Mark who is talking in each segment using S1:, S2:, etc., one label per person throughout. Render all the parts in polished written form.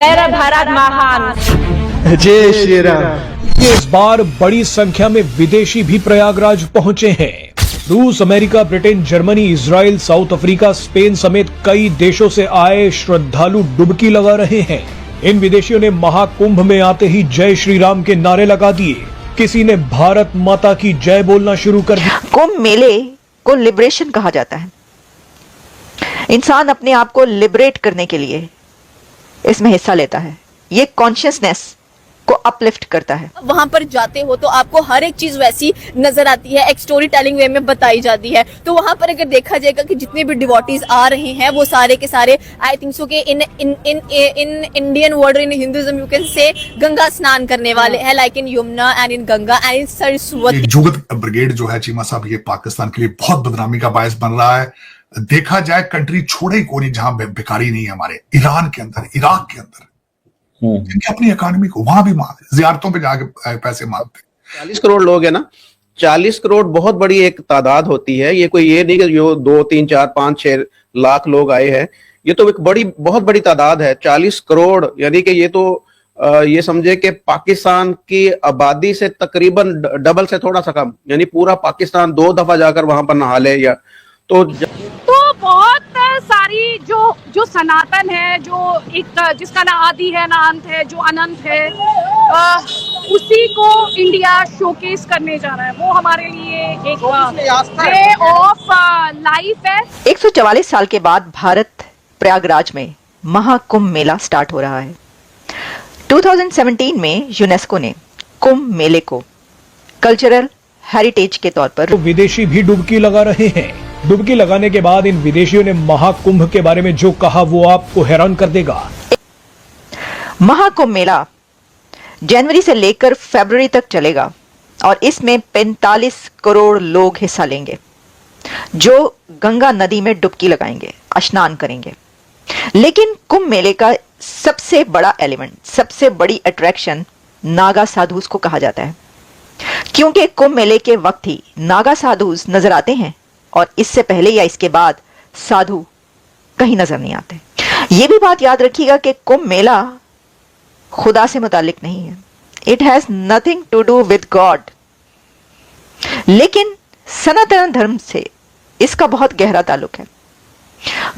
S1: मेरा भारत महान।
S2: जय श्री राम।
S3: इस बार बड़ी संख्या में विदेशी भी प्रयागराज पहुंचे हैं। रूस, America, Britain, Germany, Israel, south Africa, Spain समेत कई देशों से आए श्रद्धालु डुबकी लगा रहे हैं। इन विदेशियों ने महाकुंभ में आते ही जय श्री राम के नारे लगा दिए। किसी ने भारत माता की जय बोलना शुरू कर दिया।
S4: कुंभ मेले को लिबरेशन कहा जाता है। इंसान अपने आप को लिबरेट करने के लिए इसमें हिस्सा लेता है। ये कॉन्शियसनेस को अपलिफ्ट करता है।
S5: वहां पर जाते हो तो आपको हर एक चीज वैसी नजर आती है, एक स्टोरी टेलिंग वे में बताई जाती है। तो वहां पर अगर देखा जाएगा कि जितने भी डिवोटीज आ रहे हैं वो सारे के सारे आई थिंक सो के in Indian word, in Hinduism you can say Ganga स्नान करने वाले हैं, like in Yamuna and in Ganga and in Saraswati.
S6: जुगत ब्रिगेड जो है चीमा साहब, ये पाकिस्तान के लिए बहुत बदनामी का बायस बन रहा है। देखा जाए कंट्री छोड़े को नहीं जहां भिखारी नहीं है हमारे, ईरान के अंदर, इराक के अंदर, जिनकी अपनी इकोनॉमी को वहां भी जियारतों पे जाके पैसे मांगते।
S2: 40 करोड़ लोग है ना, 40 करोड़ बहुत बड़ी एक तादाद होती है। ये कोई ये नहीं कि जो 2, 3, 4, 5, 6 लाख लोग आए हैं, ये तो एक बहुत बड़ी तादाद है। 40 करोड़ यानी कि ये तो ये समझे कि पाकिस्तान की आबादी से तकरीबन डबल से थोड़ा सा कम, यानी पूरा पाकिस्तान 2 दफा जाकर वहां पर नहा ले। या तो
S1: बहुत सारी जो सनातन है, जो एक जिसका ना आदि है ना अंत है, जो अनंत है, उसी को इंडिया शोकेस करने जा रहा है। वो हमारे लिए एक वे ऑफ लाइफ है।
S4: 144 साल के बाद भारत प्रयागराज में महाकुंभ मेला स्टार्ट हो रहा है। 2017 में यूनेस्को ने कुंभ मेले को कल्चरल हेरिटेज के तौर पर।
S3: तो विदेशी भी डुबकी लगा रहे हैं। डुबकी लगाने के बाद इन विदेशियों ने महाकुंभ के बारे में जो कहा वो आपको हैरान कर देगा।
S4: महाकुंभ मेला जनवरी से लेकर फरवरी तक चलेगा और इसमें 45 करोड़ लोग हिस्सा लेंगे, जो गंगा नदी में डुबकी लगाएंगे, स्नान करेंगे। लेकिन कुंभ मेले का सबसे बड़ा एलिमेंट, सबसे बड़ी अट्रैक्शन नागा साधुस को कहा जाता है, क्योंकि कुंभ मेले के वक्त ही नागा साधुस नजर आते हैं और इससे पहले या इसके बाद साधु कहीं नजर नहीं आते। यह भी बात याद रखिएगा कि कुंभ मेला खुदा से मुतालिक नहीं है। It has nothing to do with God, लेकिन सनातन धर्म से इसका बहुत गहरा ताल्लुक है।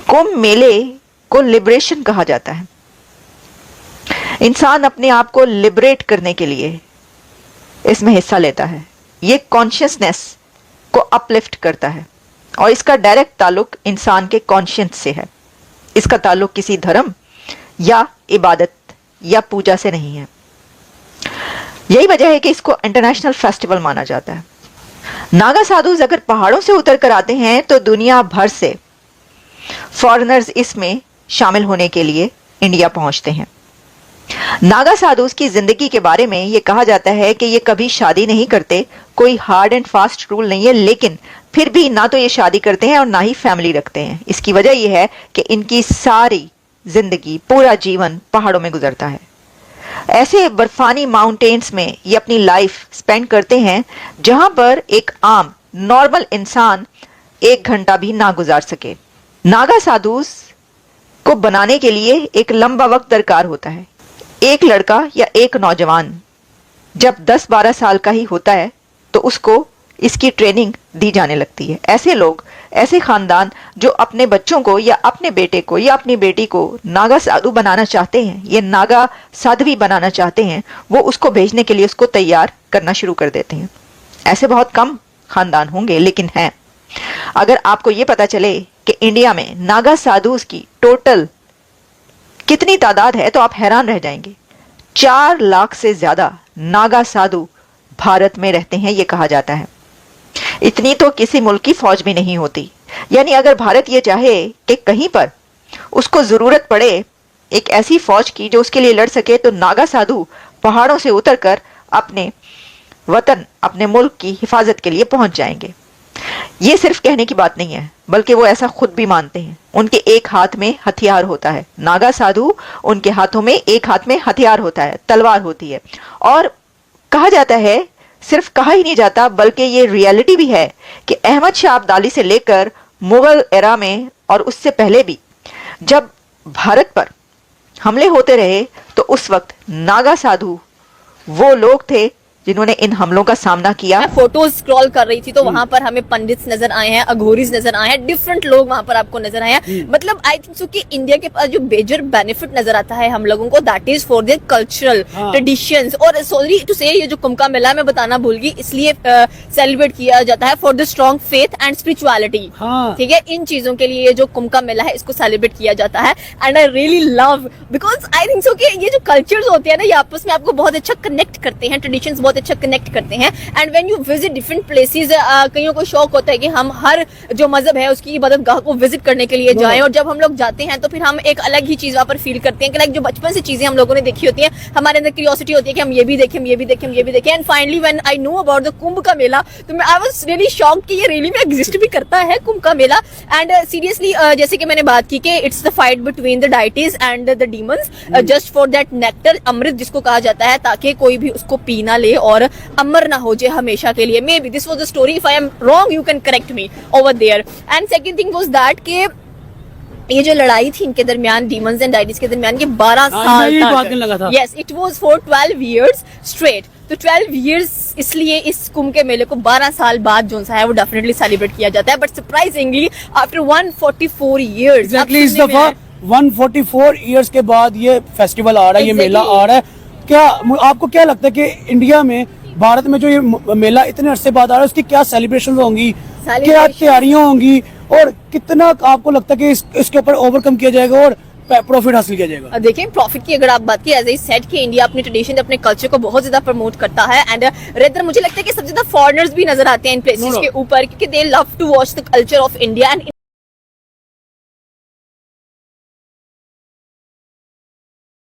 S4: कुंभ मेले को लिबरेशन कहा जाता है। इंसान अपने आप को लिबरेट करने के लिए इसमें हिस्सा लेता है। यह कॉन्शियसनेस को अपलिफ्ट करता है और इसका डायरेक्ट ताल्लुक इंसान के कॉन्शियंस से है। इसका ताल्लुक किसी धर्म या इबादत या पूजा से नहीं है। यही वजह है कि इसको इंटरनेशनल फेस्टिवल माना जाता है। नागा साधुस अगर पहाड़ों से उतर कर आते हैं तो दुनिया भर से फॉरेनर्स इसमें शामिल होने के लिए इंडिया पहुंचते हैं। नागा साधुस की जिंदगी के बारे में यह कहा जाता है कि ये कभी शादी नहीं करते, कोई हार्ड एंड फास्ट रूल नहीं है, लेकिन फिर भी ना तो ये शादी करते हैं और ना ही फैमिली रखते हैं। इसकी वजह यह है कि इनकी सारी जिंदगी, पूरा जीवन पहाड़ों में गुजरता है। ऐसे बर्फानी माउंटेन्स में ये अपनी लाइफ स्पेंड करते हैं जहां पर एक आम नॉर्मल इंसान 1 घंटा भी ना गुजार सके। नागा साधुस को बनाने के लिए एक लंबा वक्त दरकार होता है। एक लड़का या एक नौजवान जब 10-12 साल का ही होता है तो उसको इसकी ट्रेनिंग दी जाने लगती है। ऐसे लोग, ऐसे खानदान जो अपने बच्चों को या अपने बेटे को या अपनी बेटी को नागा साधु बनाना चाहते हैं, ये नागा साध्वी बनाना चाहते हैं, वो उसको भेजने के लिए उसको तैयार करना शुरू कर देते हैं। ऐसे बहुत कम खानदान होंगे, लेकिन हैं। अगर आपको ये पता चले कि इंडिया में नागा साधुस की टोटल कितनी तादाद है तो आप हैरान रह जाएंगे। 4 लाख से ज्यादा नागा साधु भारत में रहते हैं, यह कहा जाता है। इतनी तो किसी मुल्क की फौज भी नहीं होती। यानी अगर भारत ये चाहे कि कहीं पर उसको जरूरत पड़े एक ऐसी फौज की जो उसके लिए लड़ सके, तो नागा साधु पहाड़ों से उतरकर अपने वतन, अपने मुल्क की हिफाजत के लिए पहुंच जाएंगे। ये सिर्फ कहने की बात नहीं है, बल्कि वो ऐसा खुद भी मानते हैं। उनके एक हाथ में हथियार होता है। नागा साधु, उनके हाथों में एक हाथ में हथियार होता है, तलवार होती है। और कहा जाता है, सिर्फ कहा ही नहीं जाता बल्कि ये रियलिटी भी है कि अहमद शाह अब्दाली से लेकर मुगल एरा में और उससे पहले भी जब भारत पर हमले होते रहे तो उस वक्त नागा साधु वो लोग थे जिन्होंने इन हमलों का सामना किया।
S5: मैं फोटोज स्क्रॉल कर रही थी तो वहां पर हमें पंडित्स नजर आए हैं, अघोरीज नजर आए हैं, डिफरेंट लोग वहां पर आपको नजर आए हैं। मतलब आई थिंक सो कि इंडिया के पास जो मेजर बेनिफिट नजर आता है हम लोगों को, that is for their cultural traditions. और सॉरी टू से ये जो कुंभ का मेला मैं बताना भूल गई, इसलिए सेलिब्रेट किया जाता है for the strong faith and spirituality. ठीक है, इन चीजों के लिए ये जो कुंभ का मेला है इसको सेलिब्रेट किया जाता है। And I really love because I think सो कि ये जो कल्चर्स होते हैं ना, ये आपस में आपको बहुत अच्छा कनेक्ट करते हैं, ट्रेडिशंस बहुत अच्छा कनेक्ट करते हैं। And when you visit different places, कईयों को शौक होता है कि हम हर जो मजहब है उसकी इबादतगाह को विजिट करने के लिए जाएं, और जब हम लोग जाते हैं तो फिर हम एक अलग ही चीज वहां पर फील करते हैं कि लाइक जो बचपन से चीजें हम लोगों ने देखी होती हैं, हमारे अंदर क्यूरियोसिटी होती है कि हम ये भी देखें, हम ये भी देखें, हम ये भी देखें। And finally when I know about the Kumbh का मेला, तो मैं आई वाज रियली शॉक्ड कि ये रियली में एग्जिस्ट भी करता है कुंभ का मेला। एंड सीरियसली जैसे कि मैंने बात की कि it's the fight between the deities and the demons just for that nectar, अमृत जिसको कहा जाता है, ताकि कोई भी उसको पी ना ले और अमर ना हो जाए हमेशा के लिए। Maybe this was the story, if I am wrong you can correct me over there. And second thing was that के ये जो लड़ाई थी इनके दरमियान, डीमंस एंड डाइटीज के दरमियान, ये 12 साल तक, yes it was for 12 years straight. तो 12 इयर्स इसलिए इस कुंभ के मेले को 12 साल बाद जो सा है वो डेफिनेटली सेलिब्रेट किया जाता है। But surprisingly after 144 years,
S7: exactly इस दफा 144 इयर्स के बाद ये फेस्टिवल आ रहा है, ये मेला आ रहा है। क्या आपको क्या लगता है कि इंडिया में, भारत में जो ये मेला इतने अरसे बाद आ रहा है, उसकी क्या सेलिब्रेशन होंगी, क्या तैयारियां होंगी, और कितना आपको लगता है कि इसके ऊपर ओवरकम किया जाएगा और प्रॉफिट हासिल किया जाएगा?
S5: देखिए, प्रॉफिट की अगर आप बात की, एज आई सेड कि इंडिया अपने ट्रेडिशन, अपने कल्चर को बहुत ज्यादा प्रमोट करता है। एंड रेदर मुझे लगता है कि सबसे ज्यादा फॉरेनर्स भी नजर आते हैं इन प्लेसेस के ऊपर, क्योंकि they love to watch the culture of India. And